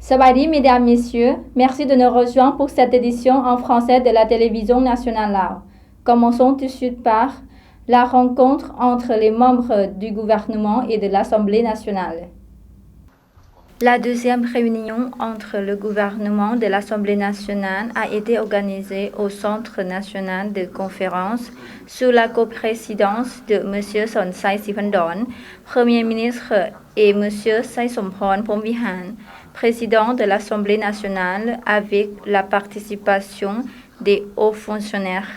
Sabadi, mesdames, messieurs, merci de nous rejoindre pour cette édition en français de la télévision nationale Lao. Commençons tout de suite par la rencontre entre les membres du gouvernement et de l'Assemblée nationale. La deuxième réunion entre le gouvernement de l'Assemblée nationale a été organisée au Centre national de conférence sous la coprésidence de M. Sonsai Siphandorn, Premier ministre, et M. Saisompon Pomvihan, président de l'Assemblée nationale, avec la participation des hauts fonctionnaires.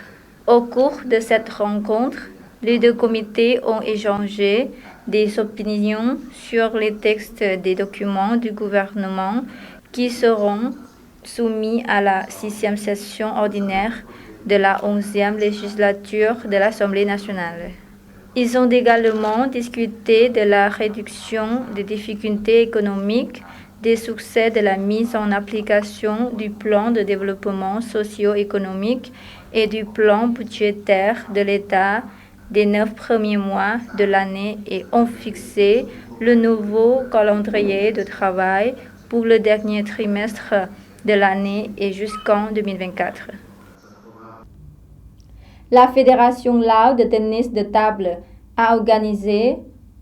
Au cours de cette rencontre, les deux comités ont échangé des opinions sur les textes des documents du gouvernement qui seront soumis à la 6e session ordinaire de la 11e législature de l'Assemblée nationale. Ils ont également discuté de la réduction des difficultés économiques, des succès de la mise en application du plan de développement socio-économique et du plan budgétaire de l'État des 9 premiers mois de l'année et ont fixé le nouveau calendrier de travail pour le dernier trimestre de l'année et jusqu'en 2024. La Fédération Lao de tennis de table a organisé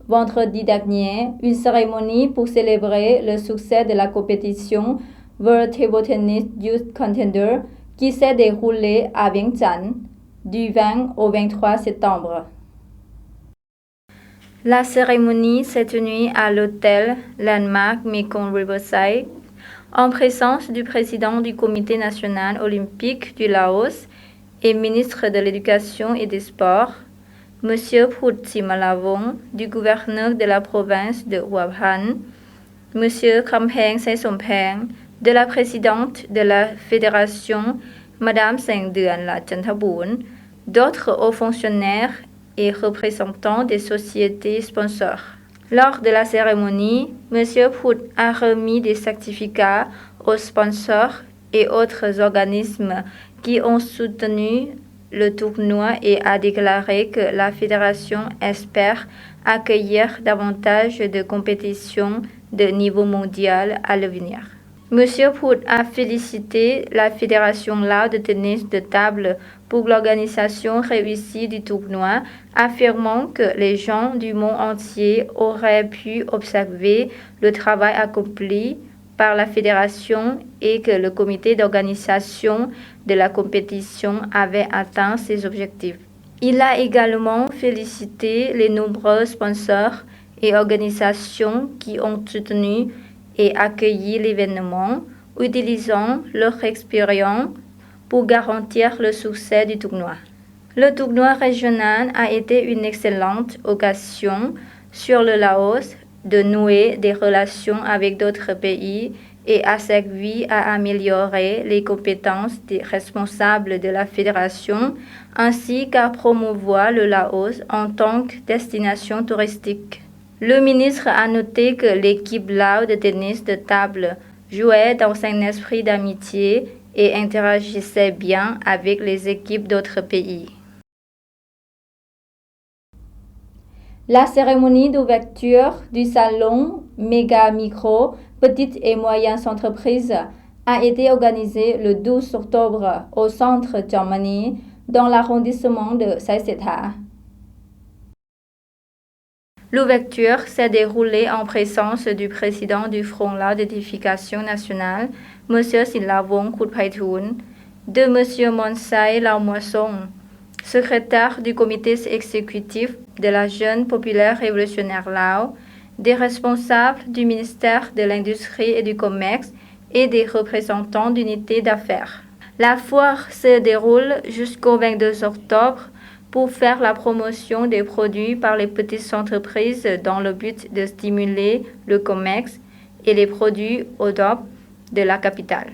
vendredi dernier une cérémonie pour célébrer le succès de la compétition World Table Tennis Youth Contender qui s'est déroulée à Vientiane du 20 au 23 septembre. La cérémonie s'est tenue à l'hôtel Landmark Mekong Riverside en présence du président du Comité national olympique du Laos et ministre de l'Éducation et des Sports, M. Phut Simalavong, du gouverneur de la province de Hua Phan, M. Khampeng Saisompeng, de la présidente de la fédération, Mme Sengduan Lachantaboon, d'autres hauts fonctionnaires et représentants des sociétés sponsors. Lors de la cérémonie, M. Phut a remis des certificats aux sponsors et autres organismes qui ont soutenu le tournoi et a déclaré que la fédération espère accueillir davantage de compétitions de niveau mondial à l'avenir. M. Phut a félicité la Fédération Lao de tennis de table pour l'organisation réussie du tournoi, affirmant que les gens du monde entier auraient pu observer le travail accompli par la fédération et que le comité d'organisation de la compétition avait atteint ses objectifs. Il a également félicité les nombreux sponsors et organisations qui ont soutenu et accueilli l'événement, utilisant leur expérience pour garantir le succès du tournoi. Le tournoi régional a été une excellente occasion sur le Laos de nouer des relations avec d'autres pays et a servi à améliorer les compétences des responsables de la fédération ainsi qu'à promouvoir le Laos en tant que destination touristique. Le ministre a noté que l'équipe Lao de tennis de table jouait dans un esprit d'amitié et interagissait bien avec les équipes d'autres pays. La cérémonie d'ouverture du salon Méga Micro, Petites et Moyennes Entreprises a été organisée le 12 octobre au centre Germany dans l'arrondissement de Saisetha. L'ouverture s'est déroulée en présence du président du Front Lao d'édification nationale, M. Silavong Kutpaitoon, de M. Monsai Laomoisong, secrétaire du comité exécutif de la Jeune populaire révolutionnaire Lao, des responsables du ministère de l'Industrie et du Commerce et des représentants d'unités d'affaires. La foire se déroule jusqu'au 22 octobre pour faire la promotion des produits par les petites entreprises dans le but de stimuler le commerce et les produits au top de la capitale.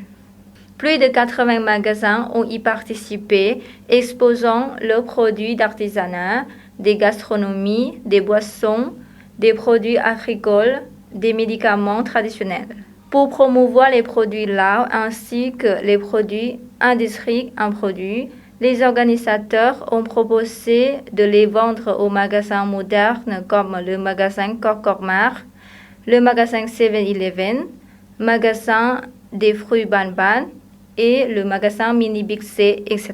Plus de 80 magasins ont y participé, exposant leurs produits d'artisanat, des gastronomies, des boissons, des produits agricoles, des médicaments traditionnels. Pour promouvoir les produits Lao ainsi que les produits industriels en produits, les organisateurs ont proposé de les vendre aux magasins modernes comme le magasin Corcomar, le magasin 7-Eleven, magasin des fruits Ban Ban et le magasin Mini Big C, etc.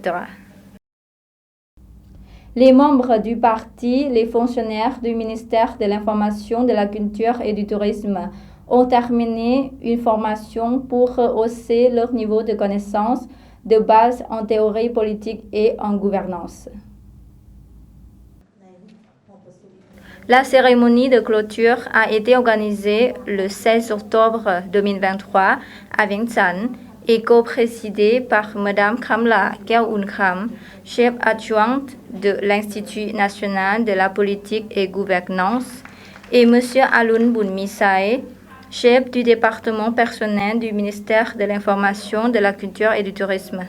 Les membres du parti, les fonctionnaires du ministère de l'Information, de la Culture et du Tourisme ont terminé une formation pour hausser leur niveau de connaissance de base en théorie politique et en gouvernance. La cérémonie de clôture a été organisée le 16 octobre 2023 à Vientiane et co-présidée par Mme Khamla Keounkham, chef adjointe de l'Institut national de la politique et gouvernance, et M. Alun Bounmisai, chef du département personnel du ministère de l'Information, de la Culture et du Tourisme.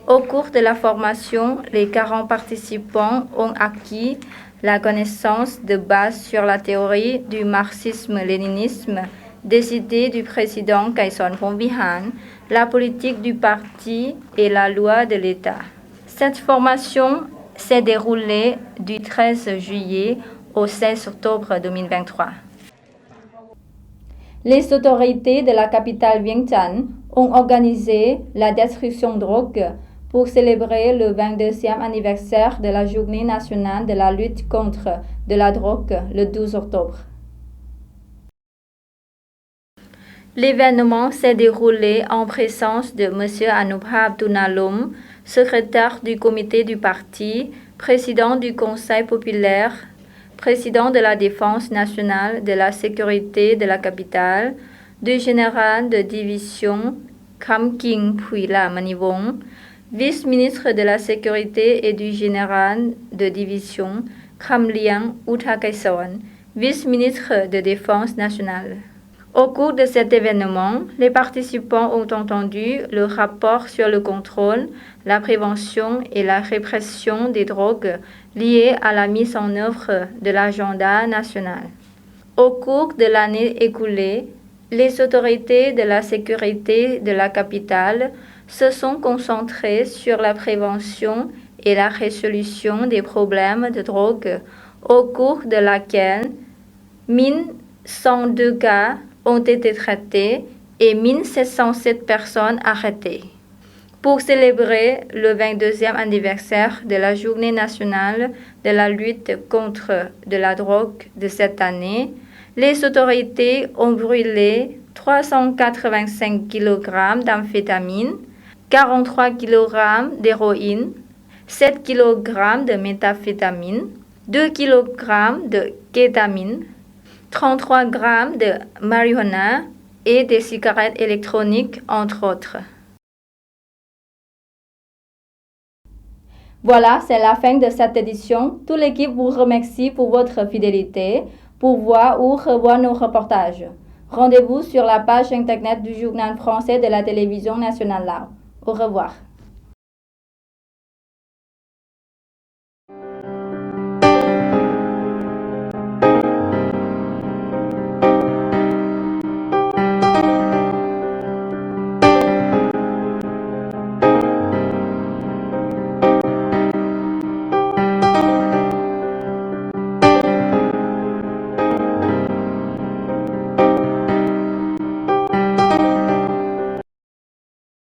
Au cours de la formation, les 40 participants ont acquis la connaissance de base sur la théorie du marxisme-léninisme des idées du président Kaïson Phomvihan, la politique du parti et la loi de l'État. Cette formation s'est déroulée du 13 juillet au 16 octobre 2023. Les autorités de la capitale Vientiane ont organisé la destruction de drogue pour célébrer le 22e anniversaire de la Journée nationale de la lutte contre de la drogue le 12 octobre. L'événement s'est déroulé en présence de M. Anubhav Dunalum, secrétaire du comité du parti, président du Conseil populaire, président de la Défense nationale de la sécurité de la capitale, du général de division Kham King Phuila Manivong, vice-ministre de la Sécurité et du général de division Kham Liang Uthakaison, vice-ministre de Défense nationale. Au cours de cet événement, les participants ont entendu le rapport sur le contrôle, la prévention et la répression des drogues liées à la mise en œuvre de l'agenda national. Au cours de l'année écoulée, les autorités de la sécurité de la capitale se sont concentrées sur la prévention et la résolution des problèmes de drogue, au cours de laquelle 1102 cas ont été traités et 1707 personnes arrêtées. Pour célébrer le 22e anniversaire de la Journée nationale de la lutte contre de la drogue de cette année, les autorités ont brûlé 385 kg d'amphétamine, 43 kg d'héroïne, 7 kg de méthamphétamine, 2 kg de kétamine, 33 g de marijuana et des cigarettes électroniques, entre autres. Voilà, c'est la fin de cette édition. Toute l'équipe vous remercie pour votre fidélité. Pour voir ou revoir nos reportages, rendez-vous sur la page internet du journal français de la télévision nationale Lao. Au revoir.